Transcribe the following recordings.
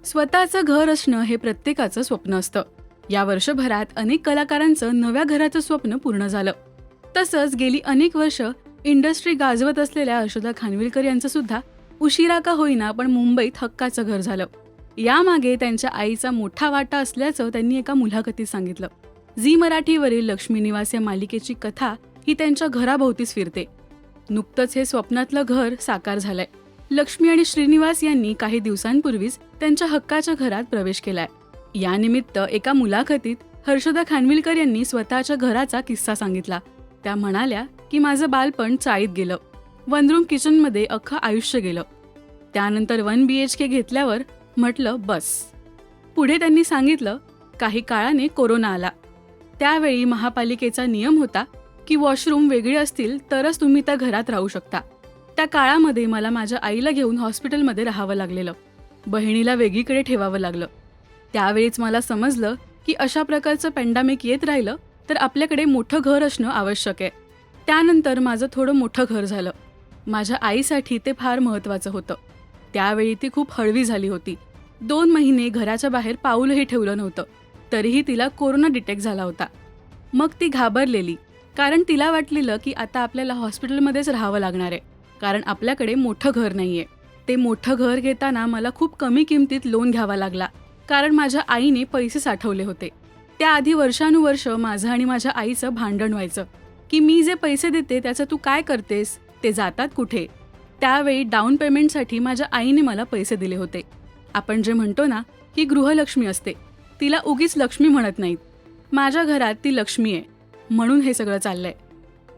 स्वतःचं घर असणं हे प्रत्येकाचं स्वप्न असतं. या वर्षभरात अनेक कलाकारांचं नव्या घराचं स्वप्न पूर्ण झालं. तसंच गेली अनेक वर्ष इंडस्ट्री गाजवत असलेल्या हर्षदा खानविलकर यांचं सुद्धा उशिरा का होईना पण मुंबईत हक्काचं घर झालं. यामागे त्यांच्या आईचा मोठा वाटा असल्याचं त्यांनी एका मुलाखतीत सांगितलं. झी मराठीवरील लक्ष्मी निवास या मालिकेची कथा ही त्यांच्या घराभोवतीच फिरते. नुकतंच हे स्वप्नातलं घर साकार झालंय. लक्ष्मी आणि श्रीनिवास यांनी काही दिवसांपूर्वीच त्यांच्या हक्काच्या घरात प्रवेश केलाय. यानिमित्त एका मुलाखतीत हर्षदा खानविलकर यांनी स्वतःच्या घराचा किस्सा सांगितला. त्या म्हणाल्या की माझं बालपण चाळीत गेलं, वनरूम किचनमध्ये अख्खं आयुष्य गेलं. त्यानंतर 1 BHK घेतल्यावर म्हटलं बस. पुढे त्यांनी सांगितलं काही काळाने कोरोना आला. त्यावेळी महापालिकेचा नियम होता की वॉशरूम वेगळे असतील तरच तुम्ही त्या घरात राहू शकता. त्या काळामध्ये मला माझ्या आईला घेऊन हॉस्पिटलमध्ये राहावं लागलेलं, बहिणीला वेगळीकडे ठेवावं लागलं. त्यावेळीच मला समजलं की अशा प्रकारचं पॅन्डेमिक येत राहिलं तर आपल्याकडे मोठं घर असणं आवश्यक आहे. त्यानंतर माझं थोडं मोठं घर झालं. माझ्या आईसाठी ते फार महत्त्वाचं होतं. त्यावेळी ती खूप हळवी झाली होती. 2 महिने घराच्या बाहेर पाऊलही ठेवलं नव्हतं. तरीही तिला कोरोना डिटेक्ट झाला होता. मग ती घाबरलेली, कारण तिला वाटलेलं की आता आपल्याला हॉस्पिटलमध्येच राहावं लागणार आहे, कारण आपल्याकडे मोठं घर नाहीये. ते मोठं घर घेताना मला खूप कमी किमतीत लोन घ्यावा लागला, कारण माझ्या आईने पैसे साठवले होते. त्याआधी वर्षानुवर्ष माझं आणि माझ्या आईचं भांडण व्हायचं की मी जे पैसे देते त्याचं तू काय करतेस, ते जातात कुठे. त्यावेळी डाऊन पेमेंटसाठी माझ्या आईने मला पैसे दिले होते. आपण जे म्हणतो ना की गृहलक्ष्मी असते, तिला उगीच लक्ष्मी म्हणत नाहीत. माझ्या घरात ती लक्ष्मी आहे, म्हणून हे सगळं चाललंय.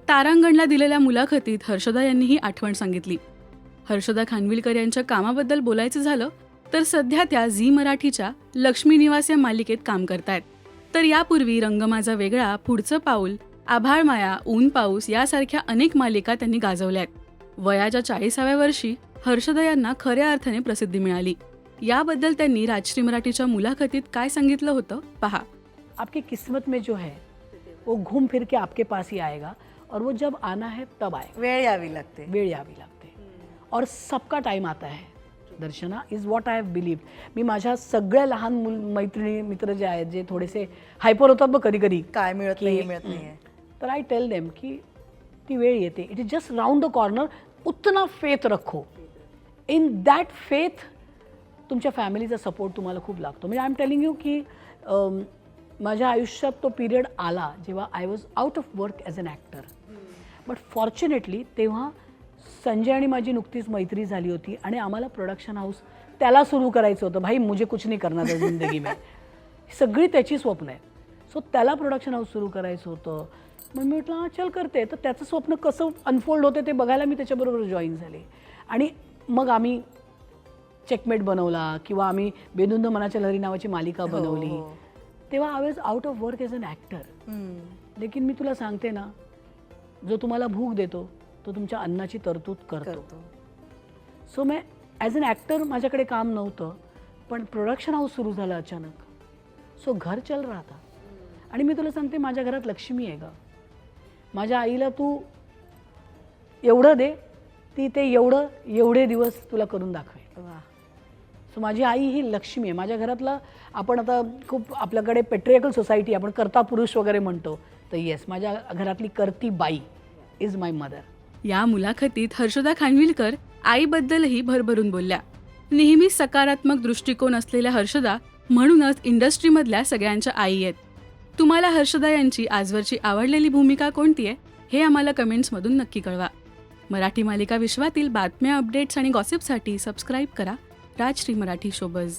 तारांगणला दिलेल्या मुलाखतीत हर्षदा यांनी ही आठवण सांगितली. हर्षदा खानविलकर यांच्या कामाबद्दल बोलायचं झालं तर सध्या त्या झी मराठीच्या लक्ष्मी निवास या मालिकेत काम करतायत. तर यापूर्वी रंग माझा वेगळा, पुढचं पाऊल, आभाळ माया, ऊन पाऊस यासारख्या अनेक मालिका त्यांनी गाजवल्या आहेत. वयाच्या 40व्या वर्षी हर्षदा यांना खऱ्या अर्थाने प्रसिद्धी मिळाली. याबद्दल त्यांनी राजश्री मराठीच्या मुलाखतीत काय सांगितलं होतं पहा. आपकी किस्मत में जो है वो घूम फिर के आपके पास ही आएगा और वो जब आना है तब आएगा. वेळ यावी लागते. वेळ यावी लागते और सबका टाइम आता है. Darshana is what I have believed. मी माझ्या सगळ्या लहान मैत्रिणी मित्र जे आहेत जे थोडेसे हायपर होतात बघ कधी कधी, काय मिळत नाही तर आय टेल देम की ती वेळ येते. It is just round the corner. उतना फेथ रखो. इन दॅट फेथ तुमच्या फॅमिलीचा सपोर्ट तुम्हाला खूप लागतो. म्हणजे आय एम टेलिंग यू की माझ्या आयुष्यात तो पिरियड आला जेव्हा I was out of work as an actor. But fortunately तेव्हा संजय आणि माझी नुकतीच मैत्री झाली होती आणि आम्हाला प्रोडक्शन हाऊस त्याला सुरू करायचं होतं. भाई मुझे कुछ नहीं करना था जिंदगी में. सगळी त्याची स्वप्न आहे. सो त्याला प्रोडक्शन हाऊस सुरू करायचं होतं. मग मी म्हटलं हां चल करते. तर त्याचं स्वप्न कसं अनफोल्ड होते ते बघायला मी त्याच्याबरोबर जॉईन झाले. आणि मग आम्ही चेकमेट बनवला किंवा आम्ही बेधुंद मनाच्या लहरी नावाची मालिका बनवली. तेव्हा I was out of work as an actor. लेकिन मी तुला सांगते ना, जो तुम्हाला भूक देतो तो तुमच्या अन्नाची तरतूद करतो. सो मैं ॲज अन ॲक्टर माझ्याकडे काम नव्हतं, पण प्रोडक्शन हाऊस सुरू झालं अचानक. सो घर चल रहा था. आणि मी तुला सांगते माझ्या घरात लक्ष्मी आहे ग. माझ्या आईला तू एवढं दे, ती ते एवढे दिवस तुला करून दाखवेल. सो माझी आई ही लक्ष्मी आहे माझ्या घरातला. आपण आता खूप आपल्याकडे पेट्रियार्कल सोसायटी, आपण कर्ता पुरुष वगैरे म्हणतो, तर येस माझ्या घरातली कर्ती बाई इज माय मदर. या मुलाखतीत हर्षदा खानविलकर आईबद्दलही भरभरून बोलल्या. नेहमी सकारात्मक दृष्टिकोन असलेल्या हर्षदा म्हणूनच इंडस्ट्रीमधल्या सगळ्यांच्या आई आहेत. तुम्हाला हर्षदा यांची आजवरची आवडलेली भूमिका कोणती आहे हे आम्हाला कमेंट्समधून नक्की कळवा. मराठी मालिका विश्वातील बातम्या, अपडेट्स आणि गॉसिपसाठी सबस्क्राईब करा राजश्री मराठी शोबज.